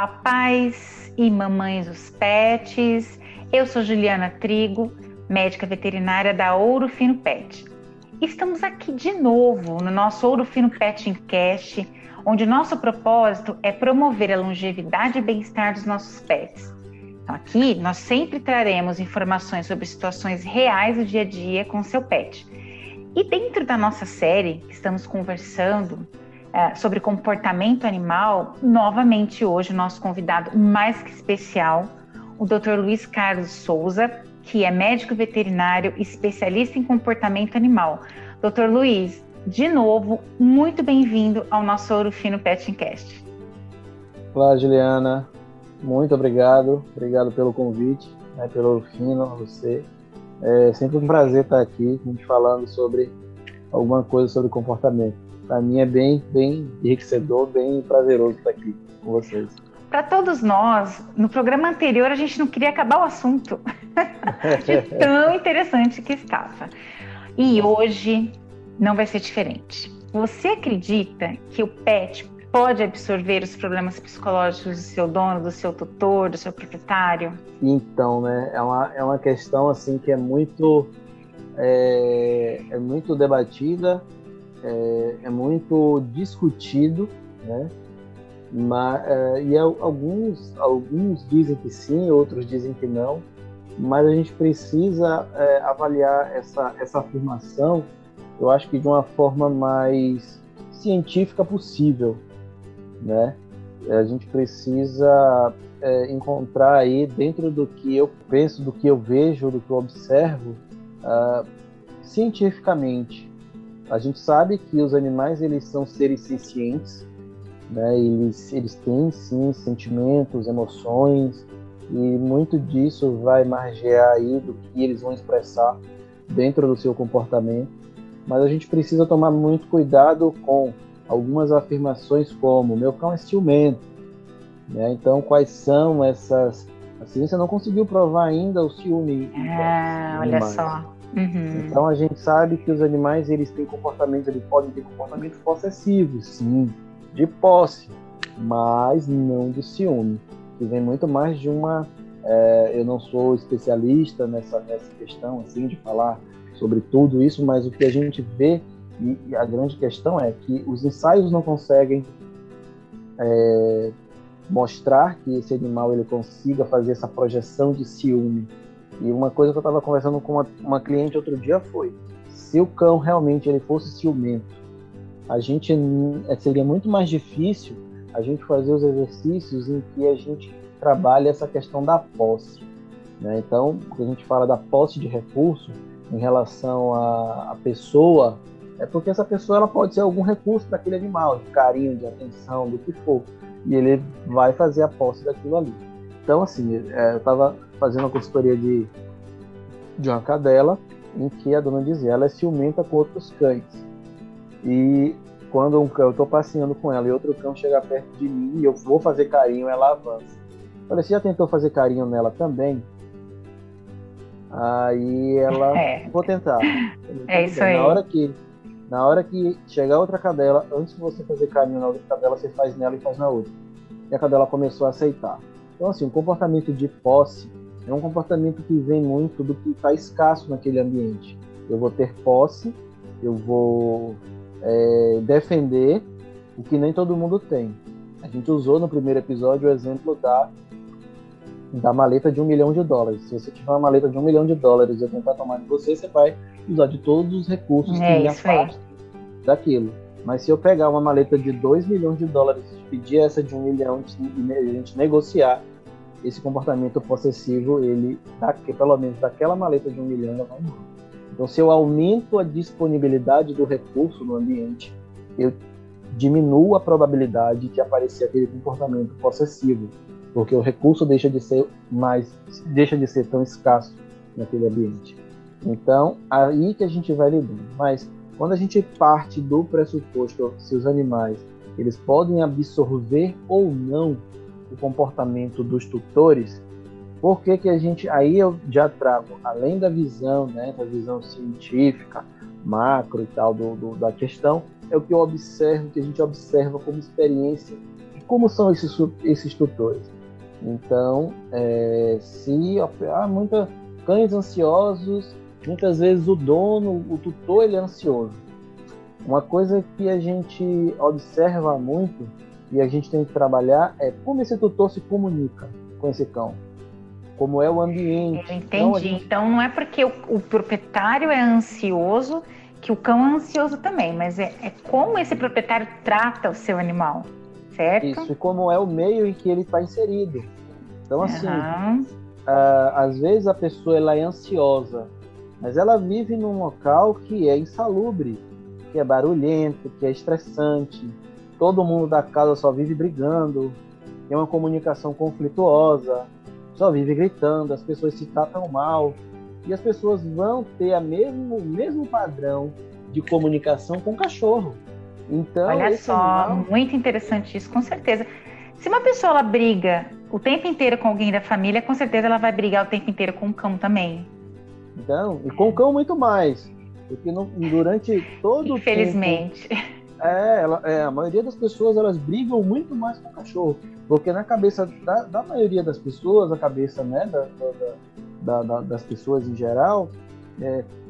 papais e mamães dos pets. Eu sou Juliana Trigo, médica veterinária da Ouro Fino Pet. Estamos aqui de novo no nosso Ouro Fino Pet Cast, onde nosso propósito é promover a longevidade e bem-estar dos nossos pets. Então, aqui nós sempre traremos informações sobre situações reais do dia a dia com o seu pet. E dentro da nossa série, que estamos conversando sobre comportamento animal, novamente hoje o nosso convidado mais que especial, o Dr. Luiz Carlos Souza, que é médico veterinário especialista em comportamento animal. Dr. Luiz, de novo, muito bem-vindo ao nosso Ouro Fino Pet Cast. Olá, Juliana. Muito obrigado. Obrigado pelo convite, pelo Ouro Fino, a você. É sempre um prazer estar aqui, a gente falando sobre alguma coisa sobre comportamento. Para mim é bem enriquecedor, bem prazeroso estar aqui com vocês. Para todos nós, no programa anterior a gente não queria acabar o assunto de tão interessante que estava. E hoje não vai ser diferente. Você acredita que o pet pode absorver os problemas psicológicos do seu dono, do seu tutor, do seu proprietário? Então, é uma questão assim que é muito debatida, é muito discutido, né? Alguns dizem que sim, outros dizem que não, mas a gente precisa avaliar essa afirmação, eu acho que de uma forma mais científica possível, né? A gente precisa encontrar aí, dentro do que eu penso, do que eu vejo, do que eu observo, cientificamente. A gente sabe que os animais, eles são seres sencientes, né? Eles têm, sim, sentimentos, emoções, e muito disso vai margear aí do que eles vão expressar dentro do seu comportamento. Mas a gente precisa tomar muito cuidado com algumas afirmações como: meu cão é ciumento, né? Então, quais são essas... A ciência não conseguiu provar ainda o ciúme. Olha só. Uhum. Então a gente sabe que os animais, eles têm comportamentos, eles podem ter comportamentos possessivos, sim, de posse, mas não de ciúme, que vem muito mais de uma... eu não sou especialista nessa questão assim, de falar sobre tudo isso, mas o que a gente vê, e a grande questão é que os ensaios não conseguem mostrar que esse animal ele consiga fazer essa projeção de ciúme. E uma coisa que eu estava conversando com uma cliente outro dia foi: se o cão realmente ele fosse ciumento, seria muito mais difícil a gente fazer os exercícios em que a gente trabalha essa questão da posse, né? Então, quando a gente fala da posse de recurso em relação à pessoa, é porque essa pessoa ela pode ser algum recurso para aquele animal, de carinho, de atenção, do que for, e ele vai fazer a posse daquilo ali. Então, assim, eu estava fazendo uma consultoria de uma cadela em que a dona dizia: ela é ciumenta com outros cães. E quando eu estou passeando com ela e outro cão chega perto de mim e eu vou fazer carinho, ela avança. Eu falei: você já tentou fazer carinho nela também? Aí ela: vou tentar. É isso aí. Na hora que chegar outra cadela, antes de você fazer carinho na outra cadela, você faz nela e faz na outra. E a cadela começou a aceitar. Então, assim, o comportamento de posse é um comportamento que vem muito do que está escasso naquele ambiente. Eu vou ter posse, eu vou defender o que nem todo mundo tem. A gente usou no primeiro episódio o exemplo da maleta de $1 milhão. Se você tiver uma maleta de $1 milhão e eu tentar tomar de você, você vai usar de todos os recursos que me afastam daquilo. Mas se eu pegar uma maleta de $2 milhões e pedir essa de $1 milhão e a gente negociar, esse comportamento possessivo, pelo menos daquela maleta de $1 milhão, ela vai embora. Então, se eu aumento a disponibilidade do recurso no ambiente, eu diminuo a probabilidade de aparecer aquele comportamento possessivo, porque o recurso deixa de ser tão escasso naquele ambiente. Então, aí que a gente vai lidando. Mas quando a gente parte do pressuposto se os animais eles podem absorver ou não o comportamento dos tutores, por que a gente... Aí eu já trago, além da visão, né, da visão científica, macro e tal da questão, é o que eu observo, que a gente observa como experiência de como são esses tutores? Então, se há cães ansiosos, muitas vezes o dono, o tutor, ele é ansioso. Uma coisa que a gente observa muito e a gente tem que trabalhar é como esse tutor se comunica com esse cão, como é o ambiente. Eu entendi. Então não é porque o proprietário é ansioso que o cão é ansioso também, mas é como esse proprietário trata o seu animal, certo? Isso, e como é o meio em que ele está inserido. Então, assim, às vezes a pessoa ela é ansiosa, mas ela vive num local que é insalubre, que é barulhento, que é estressante, todo mundo da casa só vive brigando, tem uma comunicação conflituosa, só vive gritando, as pessoas se tratam mal, e as pessoas vão ter o mesmo padrão de comunicação com o cachorro. Então, olha só, animal... muito interessante isso, com certeza. Se uma pessoa ela briga o tempo inteiro com alguém da família, com certeza ela vai brigar o tempo inteiro com o cão também. Então, e com o cão muito mais, porque durante todo Infelizmente. o tempo... a maioria das pessoas elas brigam muito mais com o cachorro, porque na cabeça da maioria das pessoas, a cabeça, né, das pessoas em geral,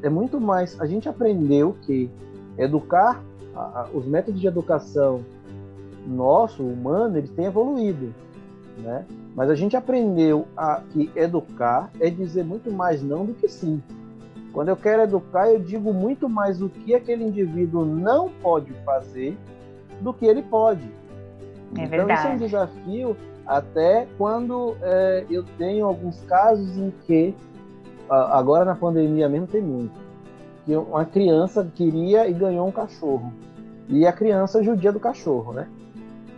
é muito mais. A gente aprendeu que educar, os métodos de educação nosso, humano, eles têm evoluído, né? Mas a gente aprendeu que educar é dizer muito mais não do que sim. Quando eu quero educar, eu digo muito mais o que aquele indivíduo não pode fazer do que ele pode. É então, verdade. Isso é um desafio até quando eu tenho alguns casos em que, agora na pandemia mesmo tem muito, que uma criança queria e ganhou um cachorro. E a criança judia do cachorro, né?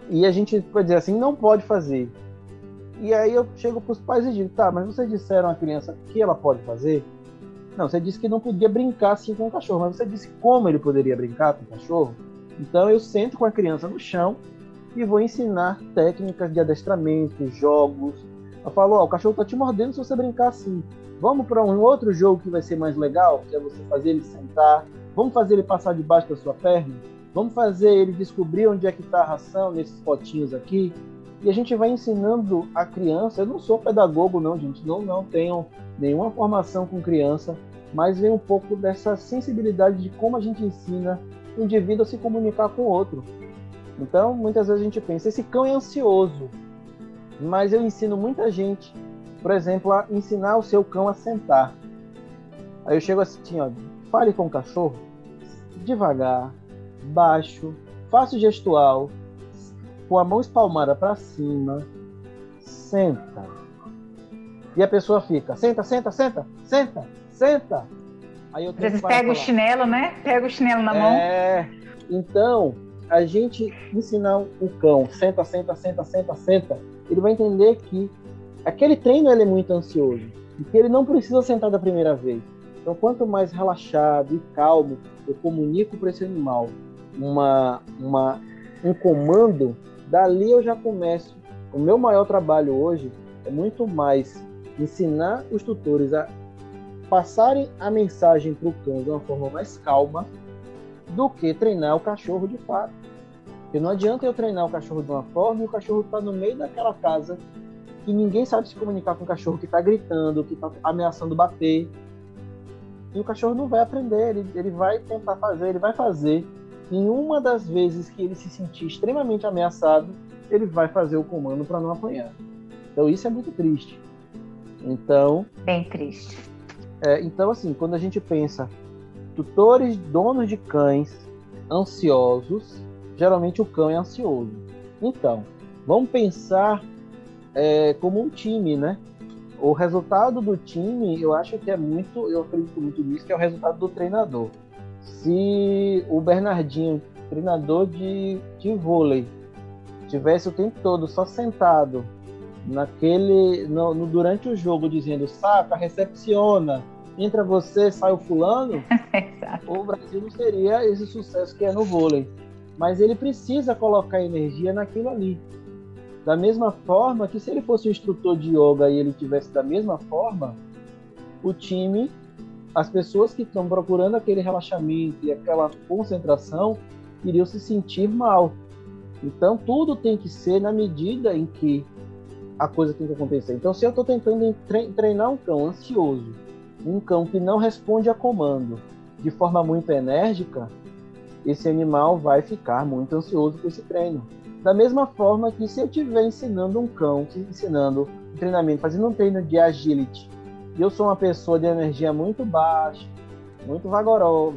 E a gente pode dizer assim, não pode fazer. E aí eu chego para os pais e digo, tá, mas vocês disseram à criança o que ela pode fazer? Não, você disse que não podia brincar assim com o cachorro, mas você disse como ele poderia brincar com o cachorro? Então eu sento com a criança no chão e vou ensinar técnicas de adestramento, jogos. Eu falo, o cachorro está te mordendo se você brincar assim. Vamos para um outro jogo que vai ser mais legal, que é você fazer ele sentar. Vamos fazer ele passar debaixo da sua perna? Vamos fazer ele descobrir onde é que está a ração nesses potinhos aqui? E a gente vai ensinando a criança. Eu não sou pedagogo não, gente, não tenho nenhuma formação com criança, mas vem um pouco dessa sensibilidade de como a gente ensina o indivíduo a se comunicar com o outro. Então, muitas vezes a gente pensa, esse cão é ansioso, mas eu ensino muita gente, por exemplo, a ensinar o seu cão a sentar. Aí eu chego assim, fale com o cachorro, devagar, baixo, faça o gestual, com a mão espalmada para cima, senta. E a pessoa fica, senta. Aí eu tenho Vocês pegam o chinelo, né? Pega o chinelo na mão. Então, a gente ensinar o cão, senta, ele vai entender que aquele treino ele é muito ansioso e que ele não precisa sentar da primeira vez. Então, quanto mais relaxado e calmo eu comunico para esse animal um comando, dali eu já começo. O meu maior trabalho hoje é muito mais ensinar os tutores a passarem a mensagem para o cão de uma forma mais calma do que treinar o cachorro de fato. Porque não adianta eu treinar o cachorro de uma forma e o cachorro está no meio daquela casa que ninguém sabe se comunicar com o cachorro, que está gritando, que está ameaçando bater. E o cachorro não vai aprender, ele vai tentar fazer, ele vai fazer. Em uma das vezes que ele se sentir extremamente ameaçado, ele vai fazer o comando para não apanhar. Então isso é muito triste. Então, bem triste. Então, assim, quando a gente pensa tutores, donos de cães ansiosos, geralmente o cão é ansioso. Então, vamos pensar como um time, né? O resultado do time, eu acredito muito nisso, que é o resultado do treinador. Se o Bernardinho, treinador de vôlei, tivesse o tempo todo só sentado durante o jogo dizendo saca, recepciona, entra você, sai o fulano, o Brasil não seria esse sucesso que é no vôlei. Mas ele precisa colocar energia naquilo ali. Da mesma forma que se ele fosse um instrutor de yoga e ele tivesse da mesma forma, o time, as pessoas que estão procurando aquele relaxamento e aquela concentração iriam se sentir mal. Então, tudo tem que ser na medida em que a coisa tem que acontecer. Então, se eu estou tentando treinar um cão ansioso, um cão que não responde a comando de forma muito enérgica, esse animal vai ficar muito ansioso com esse treino. Da mesma forma que se eu estiver ensinando um cão, ensinando um treinamento, fazendo um treino de agility, e eu sou uma pessoa de energia muito baixa, muito vagarosa,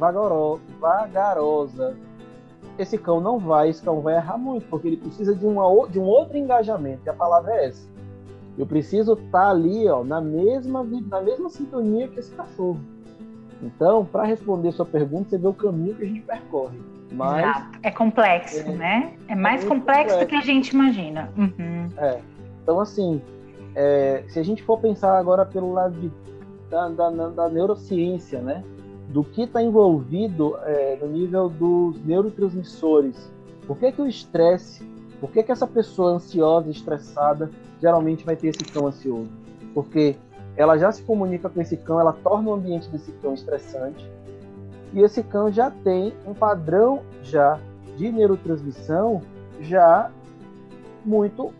esse cão vai errar muito, porque ele precisa de um outro engajamento, e a palavra é essa. Eu preciso estar ali, na mesma sintonia que esse cachorro. Então, para responder sua pergunta, você vê o caminho que a gente percorre. Mas, exato. É complexo, né? É mais complexo do que a gente imagina. Uhum. Então, assim, se a gente for pensar agora pelo lado da neurociência, né? Do que está envolvido no nível dos neurotransmissores. Por que o estresse, por que essa pessoa ansiosa, estressada, geralmente vai ter esse cão ansioso? Porque ela já se comunica com esse cão, ela torna o ambiente desse cão estressante, e esse cão já tem um padrão já de neurotransmissão já muito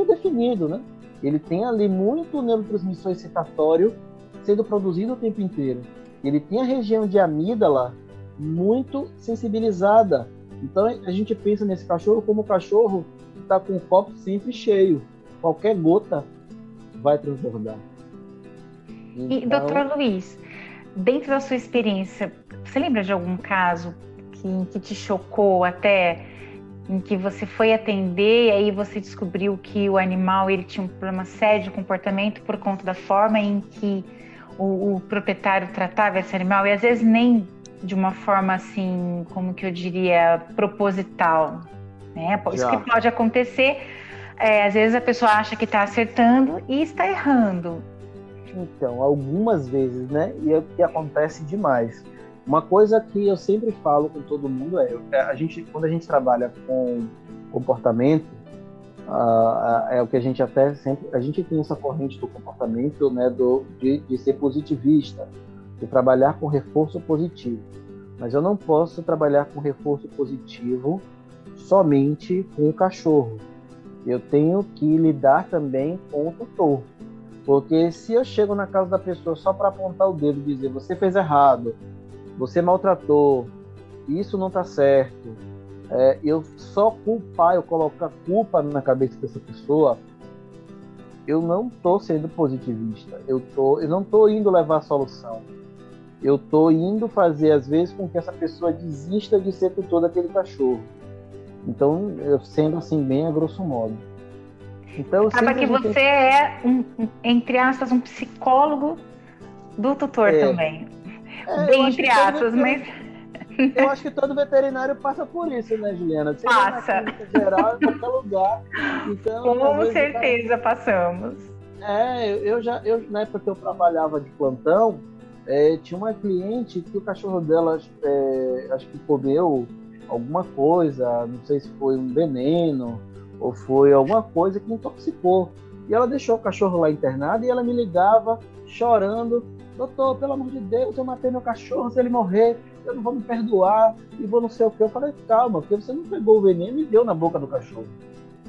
definido, né? Ele tem ali muito neurotransmissor excitatório sendo produzido o tempo inteiro. Ele tem a região de amígdala muito sensibilizada. Então a gente pensa nesse cachorro como um cachorro que está com o copo sempre cheio. Qualquer gota vai transbordar. Então... E, doutor Luiz, dentro da sua experiência, você lembra de algum caso que te chocou até, em que você foi atender e aí você descobriu que o animal ele tinha um problema sério de comportamento por conta da forma em que o proprietário tratava esse animal, e às vezes nem de uma forma assim, como que eu diria, proposital, né? Isso que pode acontecer, às vezes a pessoa acha que está acertando e está errando. Então, algumas vezes, né? E é o que acontece demais. Uma coisa que eu sempre falo com todo mundo quando a gente trabalha com comportamento, é o que a gente até sempre... A gente tem essa corrente do comportamento, né, de ser positivista, de trabalhar com reforço positivo. Mas eu não posso trabalhar com reforço positivo somente com o cachorro. Eu tenho que lidar também com o tutor. Porque se eu chego na casa da pessoa só para apontar o dedo e dizer você fez errado, você maltratou, isso não está certo, eu só culpar, eu coloco a culpa na cabeça dessa pessoa, eu não estou sendo positivista, eu não estou indo levar a solução, eu estou indo fazer às vezes com que essa pessoa desista de ser tutor daquele cachorro. Então, eu sendo assim bem a grosso modo. Então, acaba que você é, entre aspas, um psicólogo do tutor também. Bem entre aspas, mas... Eu acho que todo veterinário passa por isso, né, Juliana? Seja passa. Na clínica geral, em qualquer lugar. Então, com certeza passamos. Na época que eu trabalhava de plantão, tinha uma cliente que o cachorro dela, acho que comeu alguma coisa, não sei se foi um veneno, ou foi alguma coisa que intoxicou. E ela deixou o cachorro lá internado e ela me ligava chorando: doutor, pelo amor de Deus, eu matei meu cachorro, se ele morrer, eu não vou me perdoar, e vou não sei o que. Eu falei: calma, porque você não pegou o veneno e deu na boca do cachorro.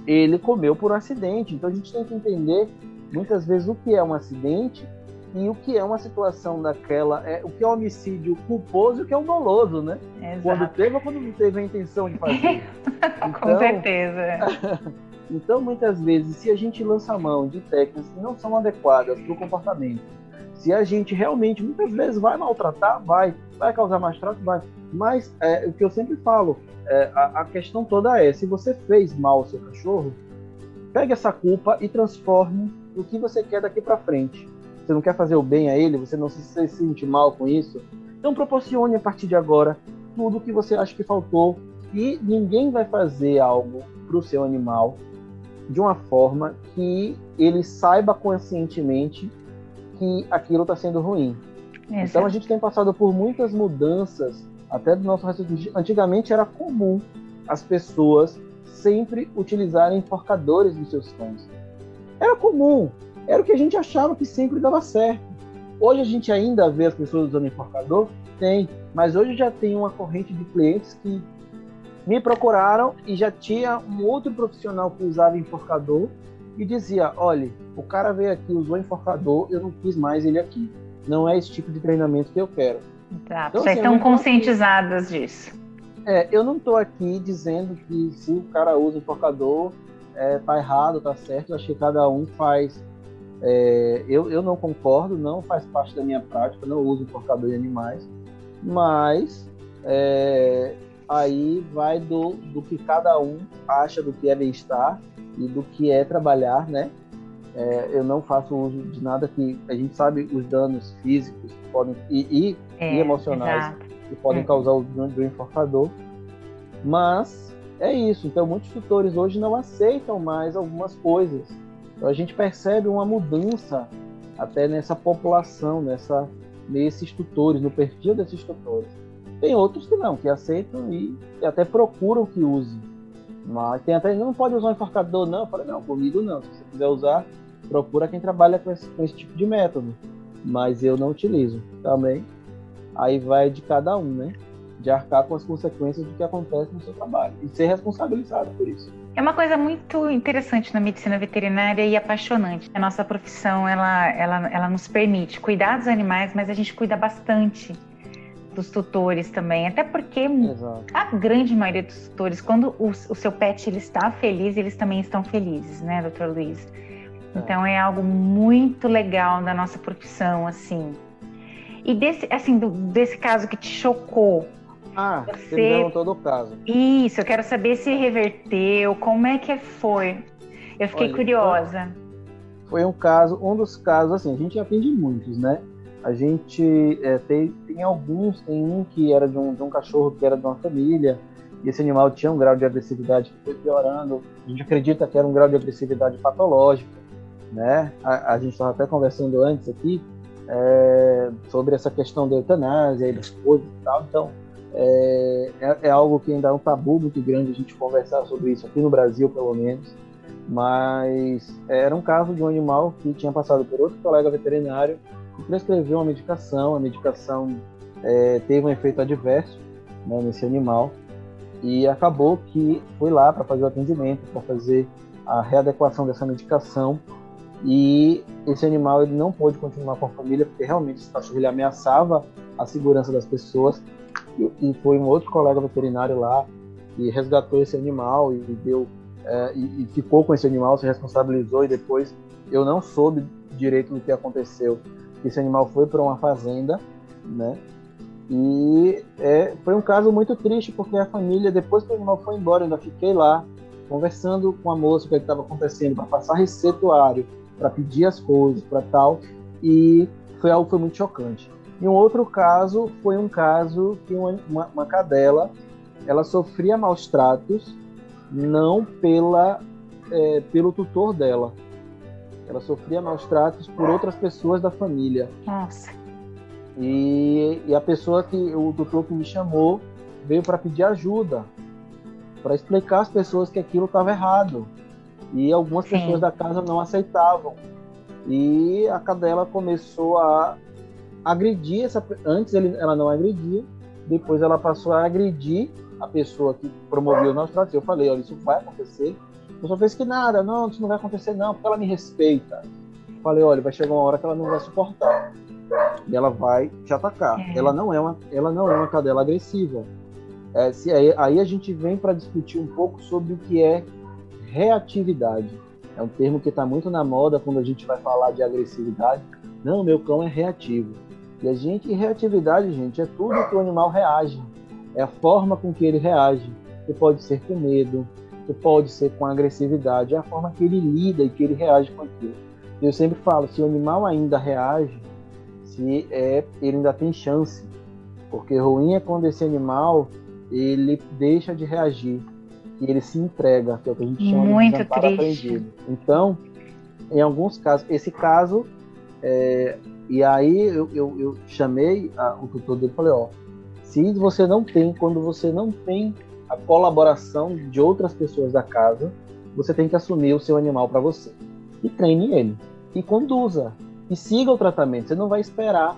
Ele comeu por acidente. Então a gente tem que entender, muitas vezes, o que é um acidente e o que é uma situação daquela, o que é um homicídio culposo e o que é um doloso, né? Exato. Quando teve ou quando não teve a intenção de fazer. Com certeza. Então, muitas vezes, se a gente lança a mão de técnicas que não são adequadas para o comportamento, se a gente realmente, muitas vezes, vai maltratar, vai causar mais trato, vai. Mas, o que eu sempre falo, a questão toda se você fez mal ao seu cachorro, pegue essa culpa e transforme no que você quer daqui para frente. Você não quer fazer o bem a ele, você não se sente mal com isso, então proporcione a partir de agora tudo o que você acha que faltou, e ninguém vai fazer algo para o seu animal de uma forma que ele saiba conscientemente que aquilo está sendo ruim. Então a gente tem passado por muitas mudanças, até do nosso raciocínio. Antigamente era comum as pessoas sempre utilizarem enforcadores nos seus cães. Era comum, era o que a gente achava que sempre dava certo. Hoje a gente ainda vê as pessoas usando enforcador? Tem, mas hoje já tem uma corrente de clientes que Me procuraram e já tinha um outro profissional que usava enforcador e dizia, olha, o cara veio aqui, usou enforcador, eu não quis mais ele aqui. Não é esse tipo de treinamento que eu quero. Exato. Então, Já assim, estão conscientizadas disso. Eu não estou aqui dizendo que se o cara usa enforcador, tá errado, tá certo. Eu acho que cada um faz. Eu não concordo, não faz parte da minha prática, não uso enforcador em animais, mas aí vai do que cada um acha do que é bem-estar e do que é trabalhar, né? Eu não faço uso de nada que a gente sabe os danos físicos que podem, e emocionais exato. que podem causar o do enforcador, mas é isso. Então muitos tutores hoje não aceitam mais algumas coisas. Então a gente percebe uma mudança até nessa população, nesses tutores, no perfil desses tutores. Tem outros que não, que aceitam e até procuram que use. Mas tem até, não pode usar um enforcador, não. Eu falei, não, comigo não. Se você quiser usar, procura quem trabalha com esse tipo de método. Mas eu não utilizo também. Aí vai de cada um, né? De arcar com as consequências do que acontece no seu trabalho. E ser responsabilizado por isso. É uma coisa muito interessante na medicina veterinária e apaixonante. A nossa profissão, ela nos permite cuidar dos animais, mas a gente cuida bastante dos tutores também. Até porque Exato. A grande maioria dos tutores, quando o seu pet ele está feliz, eles também estão felizes, né, doutor Luiz? Então é algo muito legal da nossa profissão, assim. E desse caso que te chocou, você me perguntou do caso. Isso, eu quero saber se reverteu, como é que foi? Eu fiquei curiosa. Foi um dos casos, assim, a gente atende muitos, né? A gente tem alguns, tem um que era de um cachorro que era de uma família, e esse animal tinha um grau de agressividade que foi piorando. A gente acredita que era um grau de agressividade patológico, né? A gente estava até conversando antes aqui sobre essa questão da eutanásia e das coisas e tal. Então, é algo que ainda é um tabu muito grande a gente conversar sobre isso aqui no Brasil, pelo menos. Mas era um caso de um animal que tinha passado por outro colega veterinário e prescreveu uma medicação. A medicação teve um efeito adverso, né, nesse animal, e acabou que foi lá para fazer o atendimento, para fazer a readequação dessa medicação, e esse animal ele não pôde continuar com a família porque realmente esse cachorro ele ameaçava a segurança das pessoas, e foi um outro colega veterinário lá que resgatou esse animal e deu e ficou com esse animal, se responsabilizou, e depois eu não soube direito do que aconteceu. Esse animal foi para uma fazenda, né? E foi um caso muito triste, porque a família, depois que o animal foi embora, eu ainda fiquei lá conversando com a moça o que estava acontecendo, para passar receituário, para pedir as coisas, para tal, e foi algo que foi muito chocante. E um outro caso foi um caso que uma cadela, ela sofria maus tratos, não pelo tutor dela. Ela sofria maus tratos por outras pessoas da família. Nossa. E a pessoa o tutor que me chamou veio para pedir ajuda, para explicar às pessoas que aquilo estava errado. E algumas pessoas da casa não aceitavam. E a cadela começou a agredir antes ela não agredia, depois ela passou a agredir a pessoa que promovia os maus tratos. Eu falei, olha, isso vai acontecer. A pessoa fez que nada, não, isso não vai acontecer não, porque ela me respeita. Eu falei, olha, vai chegar uma hora que ela não vai suportar e ela vai te atacar. Ela não é uma cadela agressiva. Aí a gente vem para discutir um pouco sobre o que é reatividade. É um termo que está muito na moda quando a gente vai falar de agressividade. Não, meu cão é reativo. E reatividade, gente, é tudo que o animal reage. É a forma com que ele reage. Que pode ser com medo, que pode ser com agressividade. É a forma que ele lida e que ele reage com aquilo. Eu sempre falo, se o animal ainda reage, ele ainda tem chance. Porque ruim é quando esse animal ele deixa de reagir e ele se entrega, que é o que a gente chama muito de desamparo aprendido. Então, em alguns casos, esse caso, e aí eu chamei o tutor dele e falei, quando você não tem a colaboração de outras pessoas da casa, você tem que assumir o seu animal para você. E treine ele, e conduza, e siga o tratamento. Você não vai esperar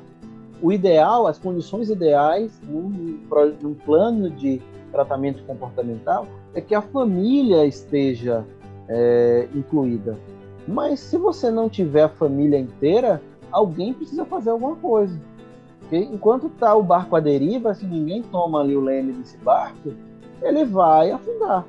o ideal, as condições ideais, num plano de tratamento comportamental é que a família esteja incluída. Mas se você não tiver a família inteira, alguém precisa fazer alguma coisa. Okay? Enquanto está o barco à deriva, se ninguém toma ali o leme desse barco, ele vai afundar.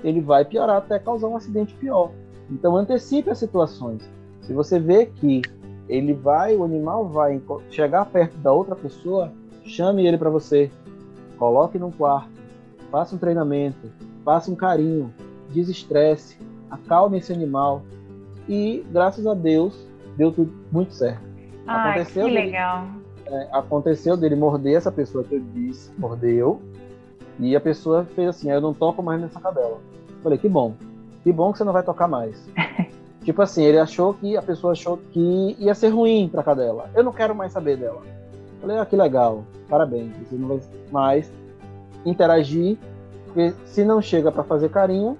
Ele vai piorar até causar um acidente pior. Então antecipe as situações. Se você vê que o animal vai chegar perto da outra pessoa, chame ele para você, coloque num quarto, faça um treinamento, faça um carinho, desestresse, acalme esse animal e, graças a Deus, deu tudo muito certo. Que legal. Aconteceu dele morder essa pessoa que eu disse, mordeu, e a pessoa fez assim, eu não toco mais nessa cadela. Falei, que bom que você não vai tocar mais. Tipo assim, a pessoa achou que ia ser ruim pra cadela. Eu não quero mais saber dela. Falei, que legal, parabéns, você não vai mais interagir, porque se não chega para fazer carinho,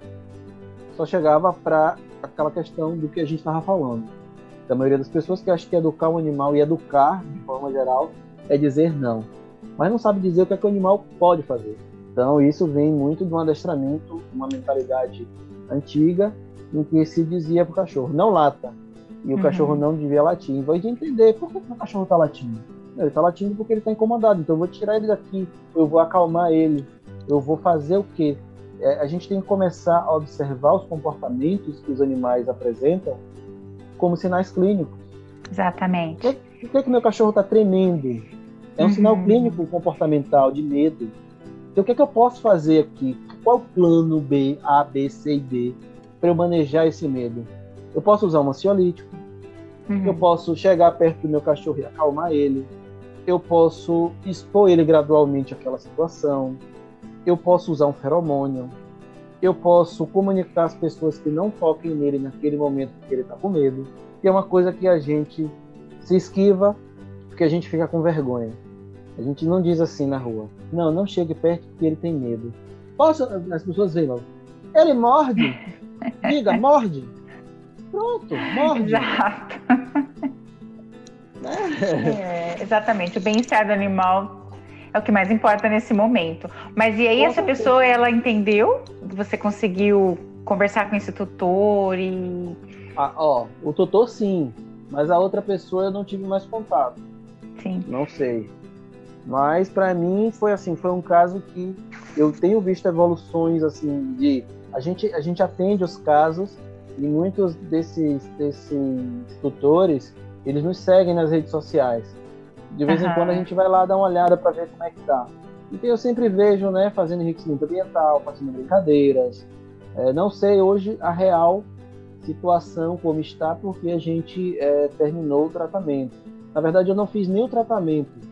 só chegava para aquela questão do que a gente estava falando. Da maioria das pessoas que acha que educar um animal e educar, de forma geral, é dizer não. Mas não sabe dizer o que é que o animal pode fazer. Então isso vem muito de um adestramento, uma mentalidade antiga, em que se dizia para o cachorro, não lata. E o cachorro não devia latir. Em vez de entender por que o cachorro está latindo. Ele está latindo porque ele está incomodado. Então eu vou tirar ele daqui, eu vou acalmar ele, eu vou fazer o quê? A gente tem que começar a observar os comportamentos que os animais apresentam como sinais clínicos. Exatamente. Por que meu cachorro está tremendo? É um sinal clínico comportamental de medo. Então o que eu posso fazer aqui? Qual o plano B, A, B, C e D para eu manejar esse medo? Eu posso usar um ansiolítico, eu posso chegar perto do meu cachorro e acalmar ele, eu posso expor ele gradualmente àquela situação, eu posso usar um feromônio, eu posso comunicar às pessoas que não toquem nele naquele momento que ele está com medo, que é uma coisa que a gente se esquiva porque a gente fica com vergonha. A gente não diz assim na rua, não chegue perto porque ele tem medo. As pessoas veem, ele morde, diga, morde. Pronto, morde. Exato. Exatamente, o bem-estar do animal é o que mais importa nesse momento. Mas e aí essa pessoa, ela entendeu? Você conseguiu conversar com esse tutor e... o tutor sim, mas a outra pessoa eu não tive mais contato. Sim. Não sei. Mas para mim foi assim, foi um caso que eu tenho visto evoluções assim de a gente atende os casos e muitos desses tutores, eles nos seguem nas redes sociais. De vez em quando a gente vai lá dar uma olhada para ver como é que tá. Então eu sempre vejo, né, fazendo enriquecimento ambiental, fazendo brincadeiras. Não sei hoje a real situação como está, porque a gente terminou o tratamento. Na verdade, eu não fiz nem o tratamento.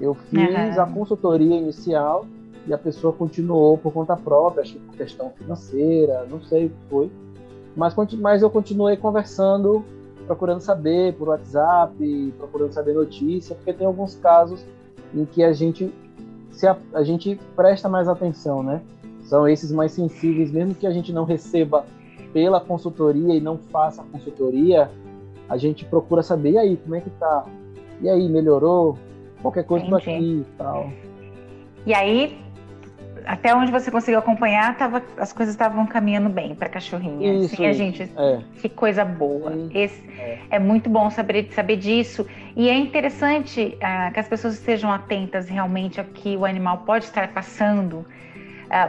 Eu fiz a consultoria inicial e a pessoa continuou por conta própria, acho que por questão financeira, não sei o que foi. Mas eu continuei conversando, procurando saber por WhatsApp, procurando saber notícia, porque tem alguns casos em que a gente presta mais atenção, né? São esses mais sensíveis, mesmo que a gente não receba pela consultoria e não faça a consultoria, a gente procura saber, e aí, como é que tá? E aí, melhorou? Qualquer coisa tô aqui e tal. E aí, até onde você conseguiu acompanhar, as coisas estavam caminhando bem para a cachorrinha. Isso, sim, a gente, que coisa boa. É muito bom saber disso. E é interessante que as pessoas estejam atentas realmente ao que o animal pode estar passando.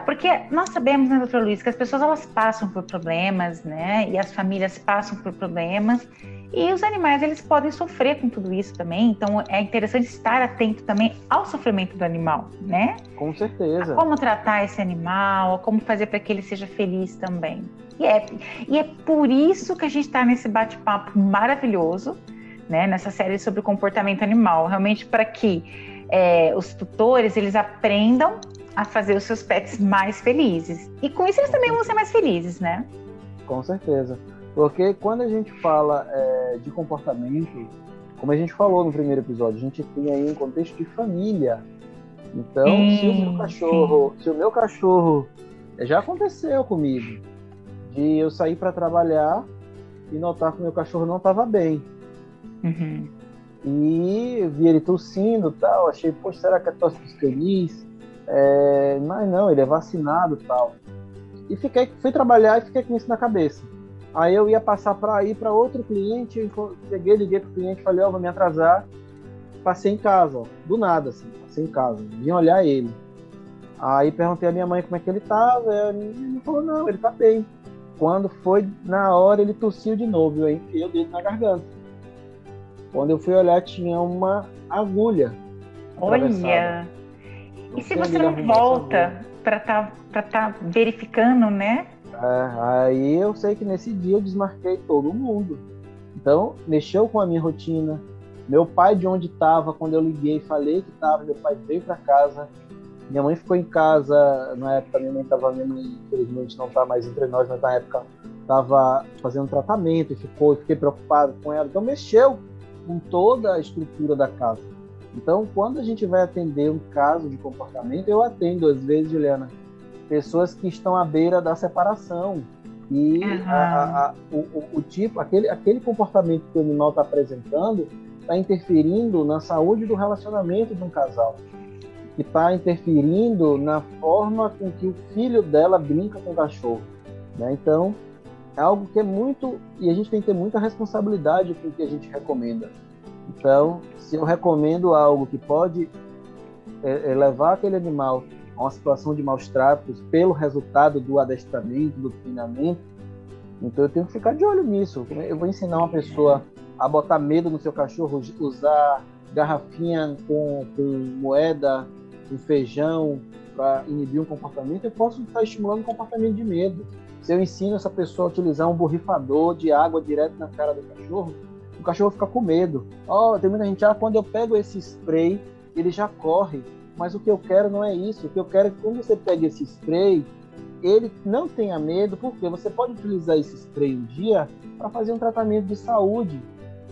Porque nós sabemos, né, doutor Luiz, que as pessoas elas passam por problemas, né? E as famílias passam por problemas. E os animais, eles podem sofrer com tudo isso também. Então, é interessante estar atento também ao sofrimento do animal, né? Com certeza. A como tratar esse animal, a como fazer para que ele seja feliz também. E é por isso que a gente está nesse bate-papo maravilhoso, né? Nessa série sobre o comportamento animal. Realmente para que os tutores, eles aprendam a fazer os seus pets mais felizes. E com isso eles também vão ser mais felizes, né? Com certeza. Porque quando a gente fala de comportamento, como a gente falou no primeiro episódio, a gente tem aí um contexto de família. Então, se o meu cachorro... Já aconteceu comigo, de eu sair para trabalhar e notar que o meu cachorro não estava bem. E vi ele tossindo e tal, achei, poxa, será que é tosse dos canis? Mas não, ele é vacinado e tal. E fui trabalhar e fiquei com isso na cabeça. Aí eu ia passar para ir para outro cliente, peguei, liguei pro cliente, falei, vou me atrasar. Passei em casa, do nada, assim, passei em casa, vim olhar ele. Aí perguntei à minha mãe como é que ele tava, ele falou, não, ele tá bem. Quando foi na hora, ele tossiu de novo, eu enfiei o dedo na garganta. Quando eu fui olhar, tinha uma agulha atravessada. Olha! E se você não volta para tá verificando, né? Aí eu sei que nesse dia eu desmarquei todo mundo. Então, mexeu com a minha rotina. Meu pai, de onde estava, quando eu liguei, falei que estava, meu pai veio para casa. Minha mãe ficou em casa, na época minha mãe infelizmente não está mais entre nós, mas na época estava fazendo tratamento e fiquei preocupado com ela. Então, mexeu com toda a estrutura da casa. Então, quando a gente vai atender um caso de comportamento, eu atendo, às vezes, Juliana, pessoas que estão à beira da separação. E aquele comportamento que o animal está apresentando está interferindo na saúde do relacionamento de um casal. Que está interferindo na forma com que o filho dela brinca com o cachorro. Né? Então, é algo que é muito... E a gente tem que ter muita responsabilidade com o que a gente recomenda. Então, se eu recomendo algo que pode levar aquele animal a uma situação de maus tratos pelo resultado do adestramento, do treinamento, então eu tenho que ficar de olho nisso. Eu vou ensinar uma pessoa a botar medo no seu cachorro, usar garrafinha com moeda, com feijão, para inibir um comportamento, eu posso estar estimulando um comportamento de medo. Se eu ensino essa pessoa a utilizar um borrifador de água direto na cara do cachorro, o cachorro fica com medo. Tem muita gente, quando eu pego esse spray, ele já corre. Mas o que eu quero não é isso. O que eu quero é que quando você pega esse spray, ele não tenha medo, porque você pode utilizar esse spray um dia para fazer um tratamento de saúde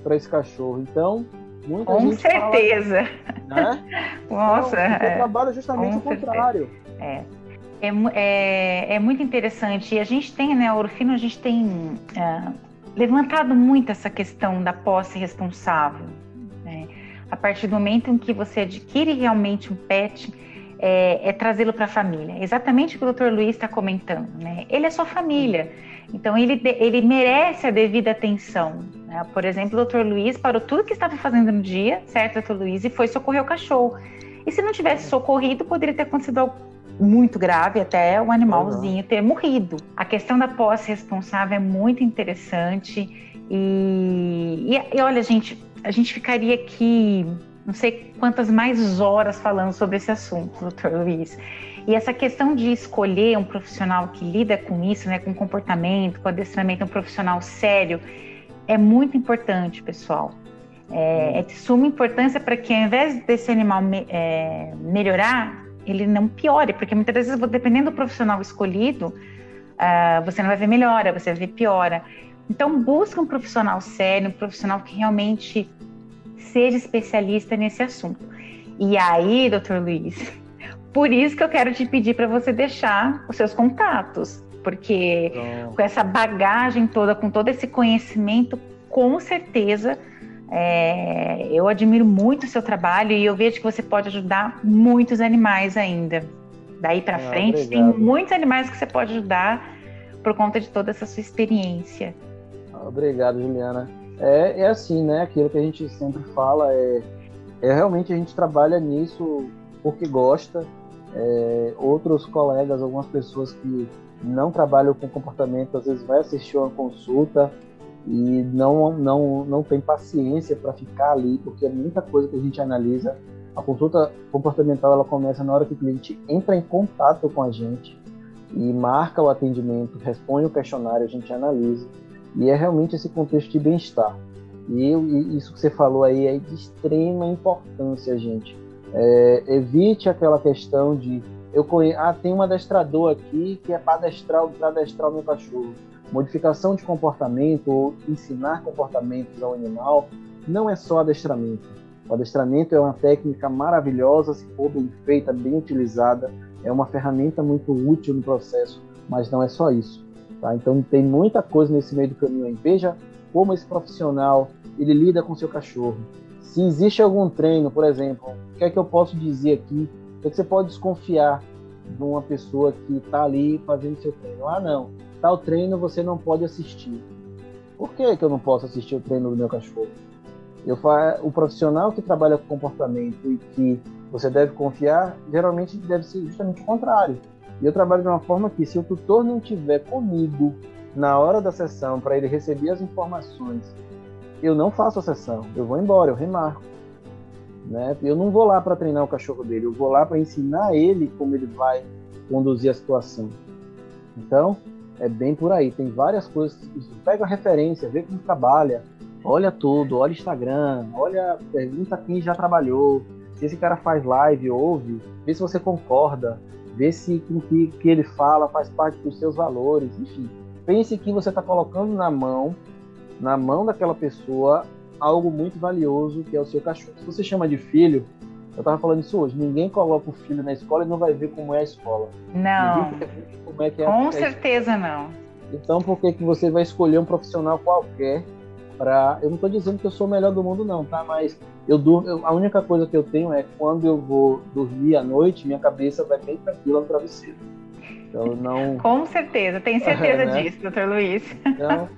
para esse cachorro. Então, muita gente certeza. Fala, né? Nossa, então, eu trabalho justamente o contrário. É muito interessante. E a gente tem, né, a Ouro Fino, a gente tem levantado muito essa questão da posse responsável. Né? A partir do momento em que você adquire realmente um pet, trazê-lo para a família. Exatamente o que o Dr. Luiz está comentando. Né? Ele é sua família. Então, ele merece a devida atenção. Né? Por exemplo, o Dr. Luiz parou tudo que estava fazendo no dia, certo, Dr. Luiz, e foi socorrer o cachorro. E se não tivesse socorrido, poderia ter acontecido algo muito grave, até o animalzinho ter morrido. A questão da posse responsável é muito interessante. E olha, gente, a gente ficaria aqui não sei quantas mais horas falando sobre esse assunto, Dr. Luiz. E essa questão de escolher um profissional que lida com isso, né, com comportamento, com adestramento, um profissional sério, é muito importante, pessoal. É de suma importância para que, ao invés desse animal melhorar, ele não piore, porque muitas vezes, dependendo do profissional escolhido, você não vai ver melhora, você vai ver piora. Então, busca um profissional sério, um profissional que realmente seja especialista nesse assunto. E aí, Dr. Luiz, por isso que eu quero te pedir para você deixar os seus contatos, porque com essa bagagem toda, com todo esse conhecimento, com certeza, eu admiro muito o seu trabalho e eu vejo que você pode ajudar muitos animais ainda. Daí para frente, obrigado. Tem muitos animais que você pode ajudar por conta de toda essa sua experiência. Obrigado, Juliana. É assim, né? Aquilo que a gente sempre fala realmente a gente trabalha nisso porque gosta. Outros colegas, algumas pessoas que não trabalham com comportamento, às vezes vai assistir uma consulta e não tem paciência para ficar ali, porque é muita coisa que a gente analisa. A consulta comportamental ela começa na hora que o cliente entra em contato com a gente e marca o atendimento, responde o questionário, a gente analisa. E é realmente esse contexto de bem-estar. E isso que você falou aí é de extrema importância, gente. Evite aquela questão de tem um adestrador aqui que é para adestrar o meu cachorro. Modificação de comportamento ou ensinar comportamentos ao animal não é só adestramento. O adestramento é uma técnica maravilhosa, se for bem feita, bem utilizada, é uma ferramenta muito útil no processo, mas não é só isso. Tá? Então tem muita coisa nesse meio do caminho aí. Veja como esse profissional ele lida com o seu cachorro. Se existe algum treino, por exemplo, o que é que eu posso dizer aqui Você pode desconfiar de uma pessoa que está ali fazendo seu treino. Ah, não, tal treino você não pode assistir. Por que eu não posso assistir o treino do meu cachorro? O profissional que trabalha com comportamento e que você deve confiar, geralmente deve ser justamente o contrário. E eu trabalho de uma forma que, se o tutor não estiver comigo na hora da sessão, para ele receber as informações, eu não faço a sessão, eu vou embora, eu remarco. Né? Eu não vou lá para treinar o cachorro dele, eu vou lá para ensinar ele como ele vai conduzir a situação. Então, é bem por aí. Tem várias coisas. Pega a referência, vê como trabalha, olha tudo, olha Instagram, olha, pergunta quem já trabalhou, se esse cara faz live, ouve, vê se você concorda, vê se o que ele fala faz parte dos seus valores, enfim. Pense que você está colocando na mão daquela pessoa algo muito valioso, que é o seu cachorro. Se você chama de filho, eu estava falando isso hoje, ninguém coloca o filho na escola e não vai ver como é a escola. Não, como é que é com certeza não. Então, por que você vai escolher um profissional qualquer para... Eu não estou dizendo que eu sou o melhor do mundo não, tá? Mas a única coisa que eu tenho é, quando eu vou dormir à noite, minha cabeça vai bem tranquila no travesseiro. Então, não... Com certeza, tenho certeza disso, Dr. Luiz. Então,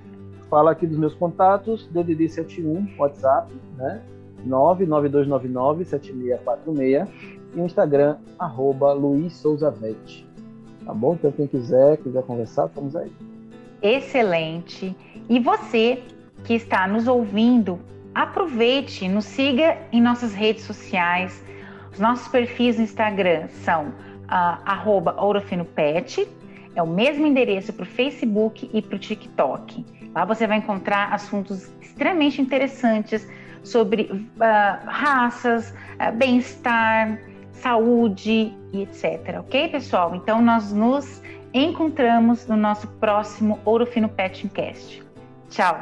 fala aqui dos meus contatos, DDD 71, WhatsApp, né? 99299-7646 e o Instagram, @LuizSouzaVete. Tá bom? Então, quem quiser conversar, estamos aí. Excelente. E você que está nos ouvindo, aproveite, nos siga em nossas redes sociais. Os nossos perfis no Instagram são @ourofinopet, é o mesmo endereço para o Facebook e para o TikTok. Lá você vai encontrar assuntos extremamente interessantes sobre raças, bem-estar, saúde e etc. Ok, pessoal? Então, nós nos encontramos no nosso próximo Ouro Fino Petcast. Tchau!